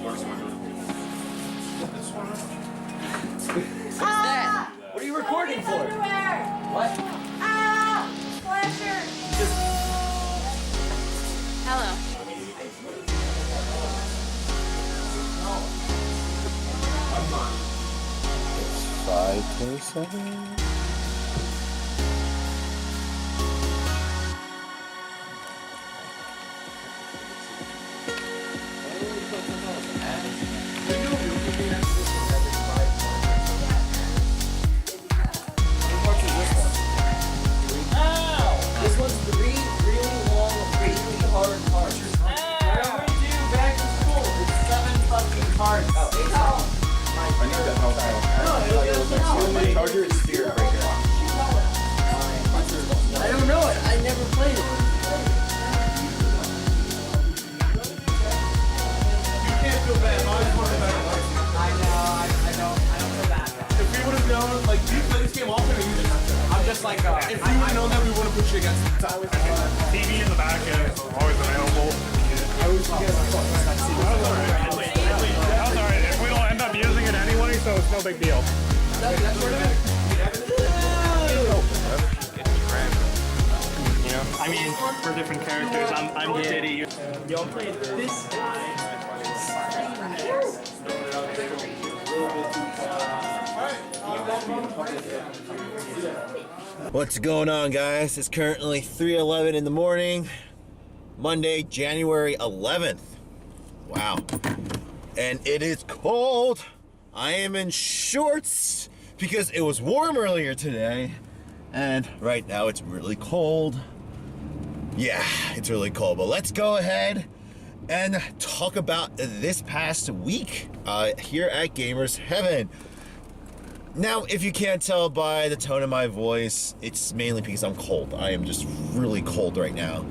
What's that? What are you recording for? What? Flasher! Hello. It's 5:27. This one's really long, really hard cards. Whatever we do back to school, it's 7 fucking cards. Oh, 8 cards. I need that help. My charger is steer right here. I don't know it. I never played it. You can't feel bad. I I don't feel bad. If we would have known, like, do you play this game often, or you just? I'm just like, If we would have known that, we would have put you against the time. TV in the back is always available. I always forget my phone. That's alright. If we don't end up using it anyway, so it's no big deal. I mean, for different characters, I'm Diddy. Y'all played this guy. What's going on, guys? It's currently 3:11 in the morning, Monday, January 11th. Wow. And it is cold. I am in shorts because it was warm earlier today, and right now it's really cold. Yeah, it's really cold, but let's go ahead and talk about this past week here at Gamers Heaven. Now, if you can't tell by the tone of my voice, it's mainly because I'm cold. I am just really cold right now.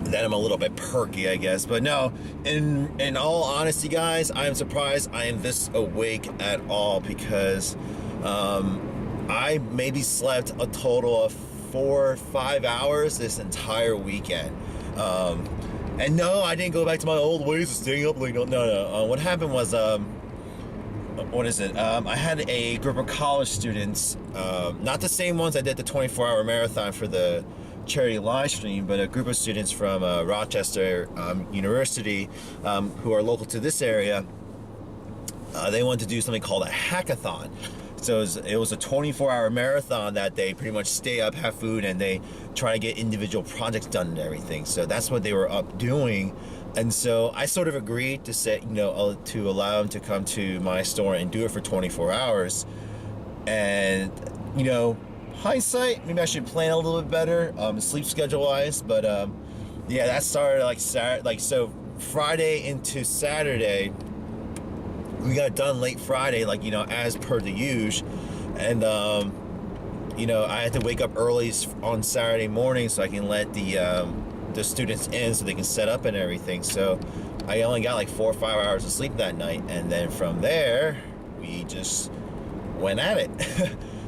Then I'm a little bit perky, I guess. But no, in all honesty, guys, I am surprised I am this awake at all because I maybe slept a total of 4 or 5 hours this entire weekend. And no, I didn't go back to my old ways of staying up late. No. What happened was, what is it? I had a group of college students, not the same ones I did the 24-hour marathon for the charity live stream, but a group of students from Rochester University who are local to this area. They wanted to do something called a hackathon. So it was a 24-hour marathon that they pretty much stay up, have food, and they try to get individual projects done and everything. So that's what they were up doing. And so I sort of agreed to say, to allow them to come to my store and do it for 24 hours. And, hindsight, maybe I should plan a little bit better, sleep schedule wise. But yeah, that started so Friday into Saturday. We got done late Friday, as per the usual. And, I had to wake up early on Saturday morning so I can let the students in so they can set up and everything. So I only got 4 or 5 hours of sleep that night. And then from there, we just went at it.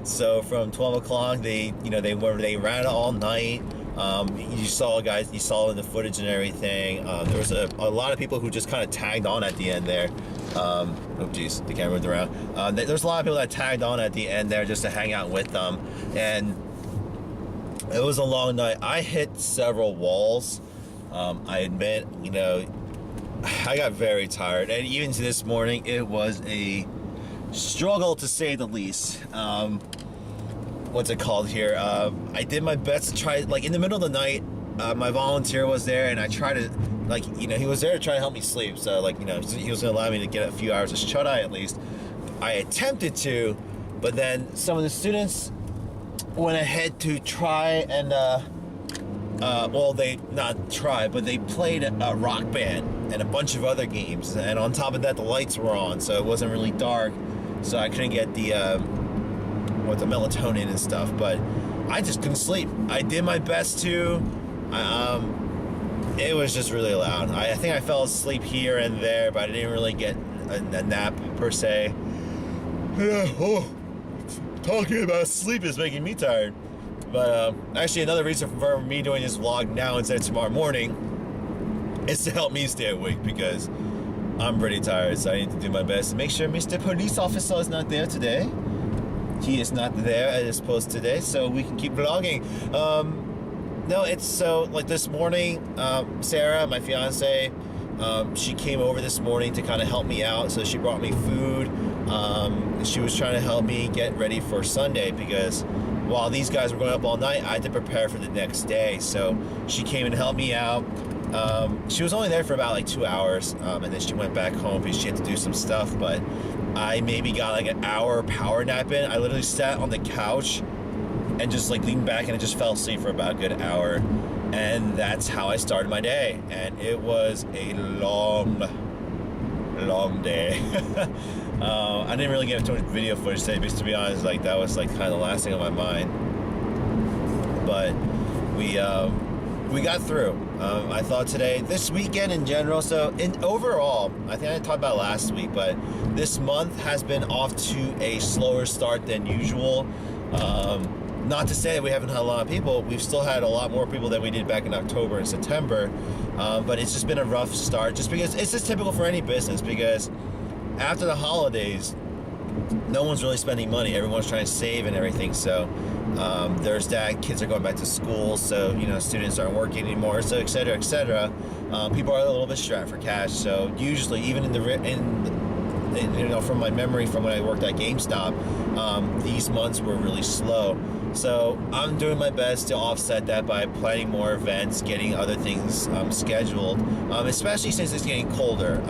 So from 12 o'clock, they ran it all night. You saw in the footage and everything. There was a lot of people who just kind of tagged on at the end there. Oh geez, the camera moved around. There's a lot of people that tagged on at the end there just to hang out with them, and it was a long night. I hit several walls. I admit, I got very tired, and even to this morning, it was a struggle to say the least. What's it called here? I did my best to try, in the middle of the night, my volunteer was there, and I tried to, he was there to try to help me sleep. So, he was going to allow me to get a few hours of shut-eye at least. I attempted to, but then some of the students went ahead to try and, they not try, but they played a Rock Band and a bunch of other games. And on top of that, the lights were on, so it wasn't really dark. So I couldn't get the melatonin and stuff, but I just couldn't sleep. I did my best to. It was just really loud. I think I fell asleep here and there, but I didn't really get a nap per se. Talking about sleep is making me tired. But actually, another reason for me doing this vlog now instead of tomorrow morning is to help me stay awake because I'm pretty tired, so I need to do my best to make sure Mr. Police Officer is not there today. He is not there as opposed today, so we can keep vlogging. No, it's so, like this morning, Sarah, my fiance, she came over this morning to kind of help me out, so she brought me food. She was trying to help me get ready for Sunday because while these guys were going up all night, I had to prepare for the next day, so she came and helped me out. She was only there for about like 2 hours, and then she went back home because she had to do some stuff, but I maybe got like an hour power nap in. I literally sat on the couch and just like leaned back and I just fell asleep for about a good hour, and that's how I started my day, and it was a long day. I didn't really get too much video footage today because, to be honest, like that was like kind of the last thing on my mind, but we got through. I thought today, this weekend in general, so overall, I think I talked about last week, but this month has been off to a slower start than usual. Not to say that we haven't had a lot of people. We've still had a lot more people than we did back in October and September, but it's just been a rough start just because it's just typical for any business, because after the holidays, no one's really spending money. Everyone's trying to save and everything, so there's that. Kids are going back to school, so you know, students aren't working anymore, so et cetera, et cetera. People are a little bit strapped for cash, so usually even you know, from my memory from when I worked at GameStop, these months were really slow. So I'm doing my best to offset that by planning more events, getting other things scheduled, especially since it's getting colder.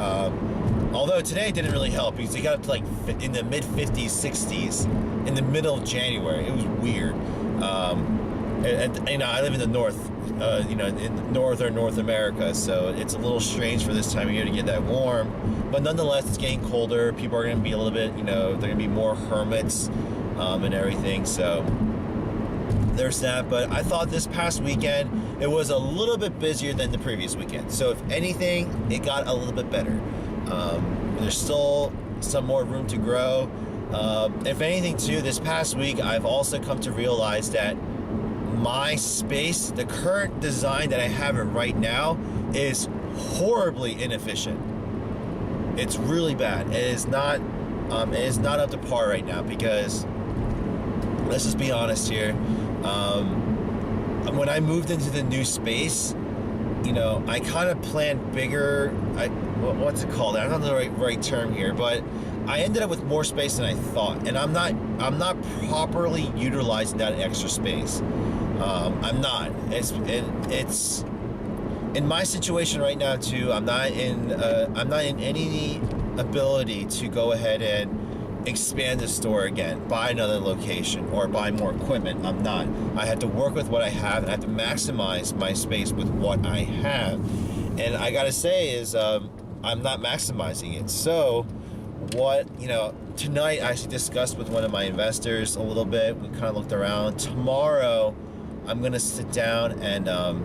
Although today didn't really help because it got up to like in the mid 50s, 60s in the middle of January. It was weird. And you know, I live in the north, you know, in northern North America, so it's a little strange for this time of year to get that warm. But nonetheless, it's getting colder. People are going to be a little bit, you know, they're going to be more hermits and everything. So there's that. But I thought this past weekend it was a little bit busier than the previous weekend. So if anything, it got a little bit better. There's still some more room to grow. If anything, too, this past week I've also come to realize that my space, the current design that I have it right now, is horribly inefficient. It's really bad. It is not up to par right now because, let's just be honest here, when I moved into the new space, you know, I kind of planned bigger. What's it called? I don't know the right term here, but I ended up with more space than I thought, and I'm not properly utilizing that extra space. I'm not. It's in my situation right now too. I'm not in any ability to go ahead and expand the store again, buy another location, or buy more equipment. I'm not. I have to work with what I have, and I have to maximize my space with what I have. And I gotta say is, I'm not maximizing it. So, what, you know, tonight I actually discussed with one of my investors a little bit. We kind of looked around. Tomorrow, I'm gonna sit down and I'm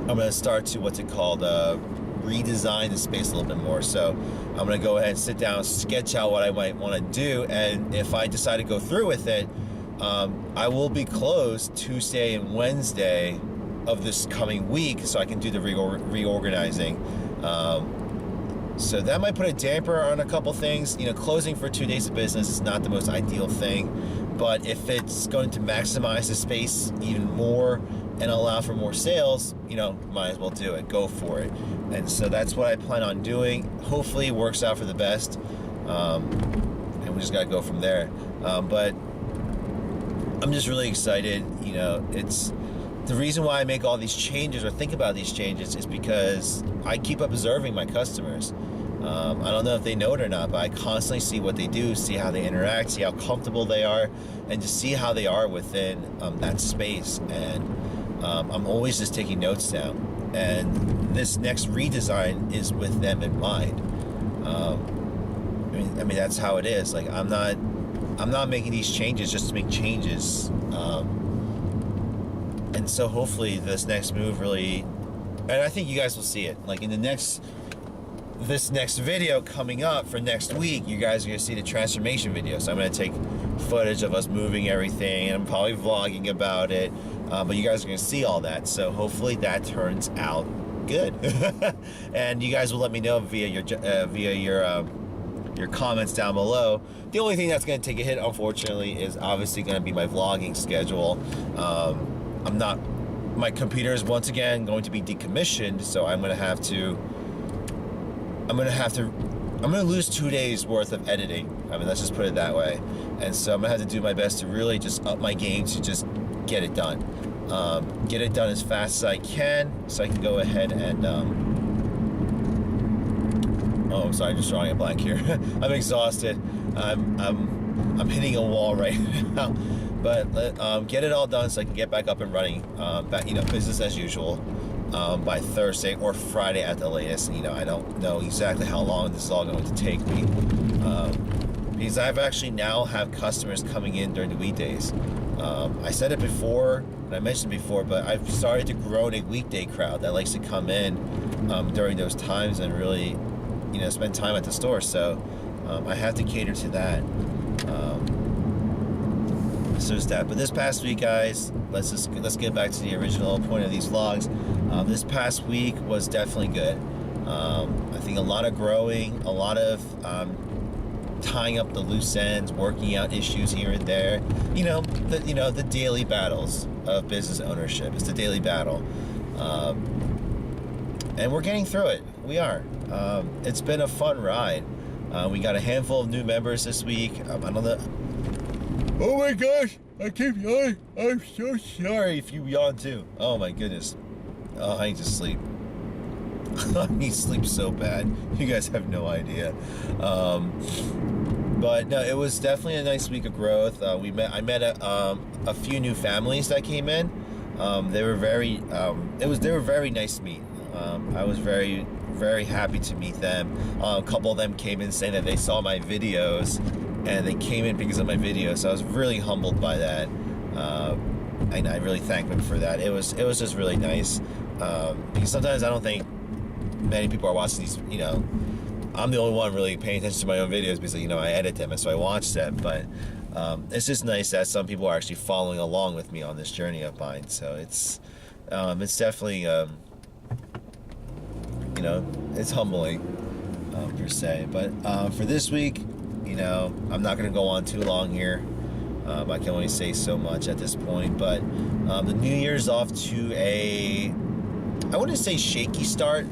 gonna start to redesign the space a little bit more. So I'm gonna go ahead and sit down, sketch out what I might want to do, and if I decide to go through with it, I will be closed Tuesday and Wednesday of this coming week, so I can do the reorganizing. So that might put a damper on a couple things. You know, closing for 2 days of business is not the most ideal thing, but if it's going to maximize the space even more and allow for more sales, you know, might as well do it. Go for it. And so that's what I plan on doing. Hopefully it works out for the best, and we just gotta go from there. But I'm just really excited. You know, it's the reason why I make all these changes or think about these changes is because I keep observing my customers. I don't know if they know it or not, but I constantly see what they do, see how they interact, see how comfortable they are, and just see how they are within that space. And I'm always just taking notes down. And this next redesign is with them in mind. I mean that's how it is. Like I'm not making these changes just to make changes. And so hopefully this next move really, and I think you guys will see it. Like in this next video coming up for next week, you guys are gonna see the transformation video. So I'm gonna take footage of us moving everything, and I'm probably vlogging about it. But you guys are gonna see all that. So hopefully that turns out good. And you guys will let me know via your comments down below. The only thing that's going to take a hit, unfortunately, is obviously going to be my vlogging schedule. My computer is once again going to be decommissioned, so I'm going to lose 2 days worth of editing. I mean, let's just put it that way. And so I'm going to have to do my best to really just up my game to just get it done. Get it done as fast as I can, so I can go ahead and oh, I'm sorry, just drawing a blank here. I'm exhausted. I'm hitting a wall right now. But get it all done so I can get back up and running. Business as usual by Thursday or Friday at the latest. I don't know exactly how long this is all going to take me because I've actually now have customers coming in during the weekdays. I said it before, and I mentioned before, but I've started to grow a weekday crowd that likes to come in during those times and really, spend time at the store. So I have to cater to that. So it's that. But this past week, guys, let's get back to the original point of these vlogs. This past week was definitely good. I think a lot of growing, a lot of tying up the loose ends, working out issues here and there. The daily battles of business ownership. It's the daily battle, and we're getting through it. We are. It's been a fun ride. We got a handful of new members this week. I don't know. Oh my gosh, I keep yawning. I'm so sorry if you yawn too. Oh my goodness. Oh, I need to sleep. I need sleep so bad. You guys have no idea. But no, it was definitely a nice week of growth. I met a few new families that came in. They were very nice to meet. I was very, very happy to meet them. A couple of them came in saying that they saw my videos, and they came in because of my videos. So I was really humbled by that, and I really thank them for that. It was just really nice, because sometimes I don't think many people are watching these. I'm the only one really paying attention to my own videos because I edit them and so I watch them. But it's just nice that some people are actually following along with me on this journey of mine. So it's definitely it's humbling per se. But for this week, I'm not going to go on too long here. I can only say so much at this point. But the New Year's off to I wouldn't say shaky start.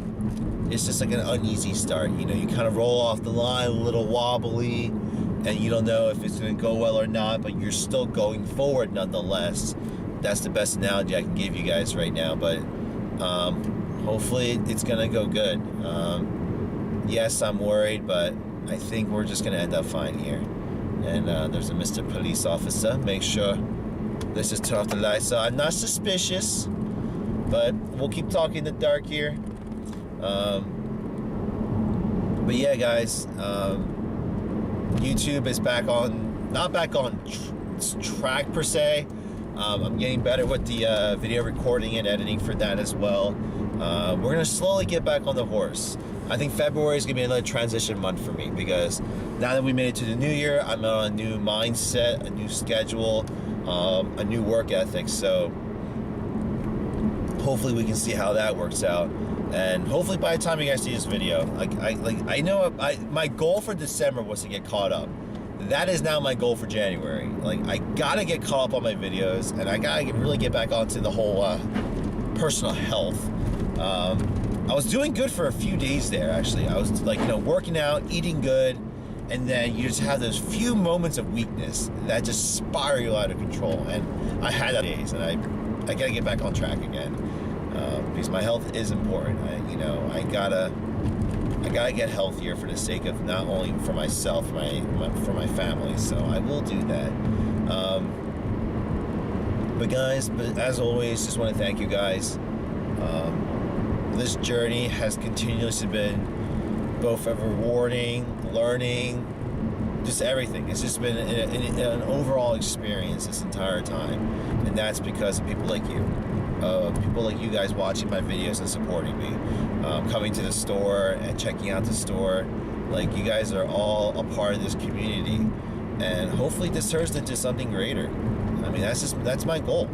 It's just like an uneasy start. You kind of roll off the line a little wobbly, and you don't know if it's going to go well or not, but you're still going forward nonetheless. That's the best analogy I can give you guys right now. But hopefully it's going to go good. Yes, I'm worried, but I think we're just going to end up fine here. And there's a Mr. Police Officer. Make sure, let's just turn off the lights. So I'm not suspicious, but we'll keep talking in the dark here. But yeah, guys, YouTube is not back on track per se. I'm getting better with the video recording and editing for that as well. We're gonna slowly get back on the horse. I think February is gonna be another transition month for me, because now that we made it to the new year, I'm on a new mindset, a new schedule, a new work ethic. So hopefully we can see how that works out. And hopefully by the time you guys see this video, my goal for December was to get caught up. That is now my goal for January. I gotta get caught up on my videos, and I gotta really get back onto the whole personal health. I was doing good for a few days there, actually. I was working out, eating good, and then you just have those few moments of weakness that just spiral out of control. And I had that days, and I gotta get back on track again. Because my health is important. I gotta get healthier for the sake of not only for myself, for my family. So I will do that. But as always, just want to thank you guys. This journey has continuously been both a rewarding, learning, just everything. It's just been an overall experience this entire time, and that's because of people like you. People like you guys watching my videos and supporting me, coming to the store and checking out the store. You guys are all a part of this community, and hopefully this turns into something greater. I mean, that's my goal.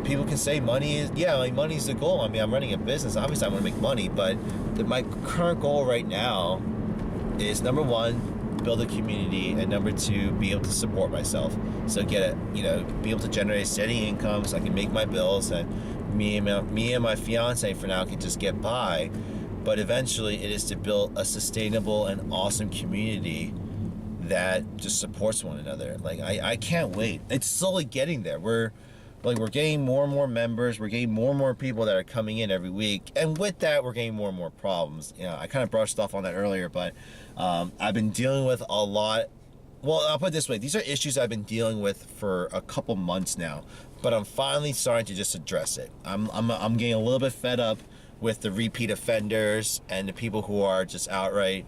people can say money is, yeah, like money is the goal. I mean, I'm running a business. Obviously, I want to make money, but my current goal right now is number one, build a community, and number two, be able to support myself. So get be able to generate steady income so I can make my bills, and me and my fiance for now can just get by. But eventually, it is to build a sustainable and awesome community that just supports one another. Like I can't wait. It's slowly getting there. We're getting more and more members. We're getting more and more people that are coming in every week, and with that, we're getting more and more problems. I kind of brushed off on that earlier, but I've been dealing with a lot. Well, I'll put it this way: these are issues I've been dealing with for a couple months now, but I'm finally starting to just address it. I'm getting a little bit fed up with the repeat offenders and the people who are just outright,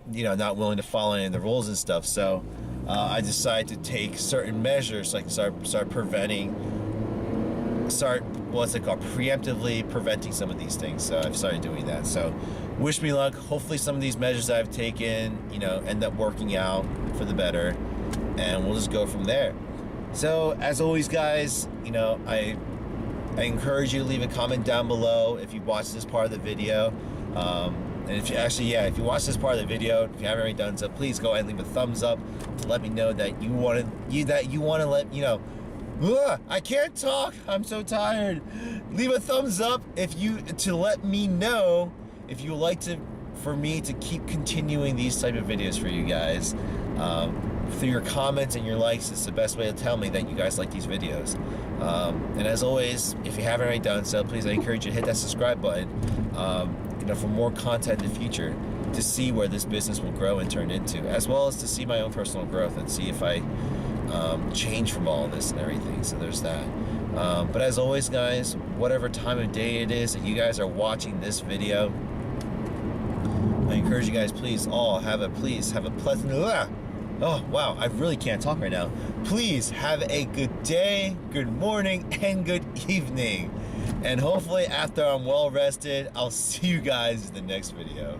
not willing to follow any of the rules and stuff. So I decided to take certain measures, like preemptively preventing some of these things. So I've started doing that. So wish me luck. Hopefully some of these measures I've taken, end up working out for the better, and we'll just go from there. So as always, guys, I encourage you to leave a comment down below if you watched this part of the video. And if you watch this part of the video, if you haven't already done so, please go ahead and leave a thumbs up to let me know that you want to let Ugh, I can't talk. I'm so tired. Leave a thumbs up to let me know if you would like for me to keep continuing these type of videos for you guys. Through your comments and your likes, it's the best way to tell me that you guys like these videos. And as always, if you haven't already done so, please, I encourage you to hit that subscribe button. For more content in the future, to see where this business will grow and turn into, as well as to see my own personal growth and see if I change from all of this and everything. So there's that. But as always, guys, whatever time of day it is that you guys are watching this video, I encourage you guys, please have a pleasant. Oh wow, I really can't talk right now. Please have a good day, good morning, and good evening. And hopefully after I'm well rested, I'll see you guys in the next video.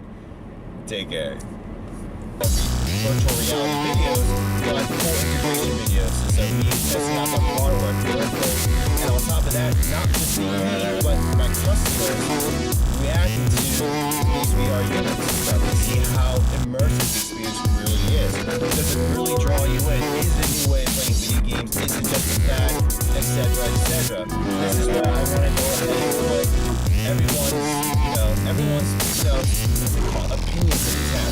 Take care. Virtual reality videos, but full integration videos. So me testing out the hardware for those. And on top of that, not just me, but my customers reacting to these VR units so I can see how immersive this experience really is. Does it really draw you in? Is it a new way of playing video games? Is it just that, etc., etc.? This is where I want to go ahead and put everyone's opinions in the test.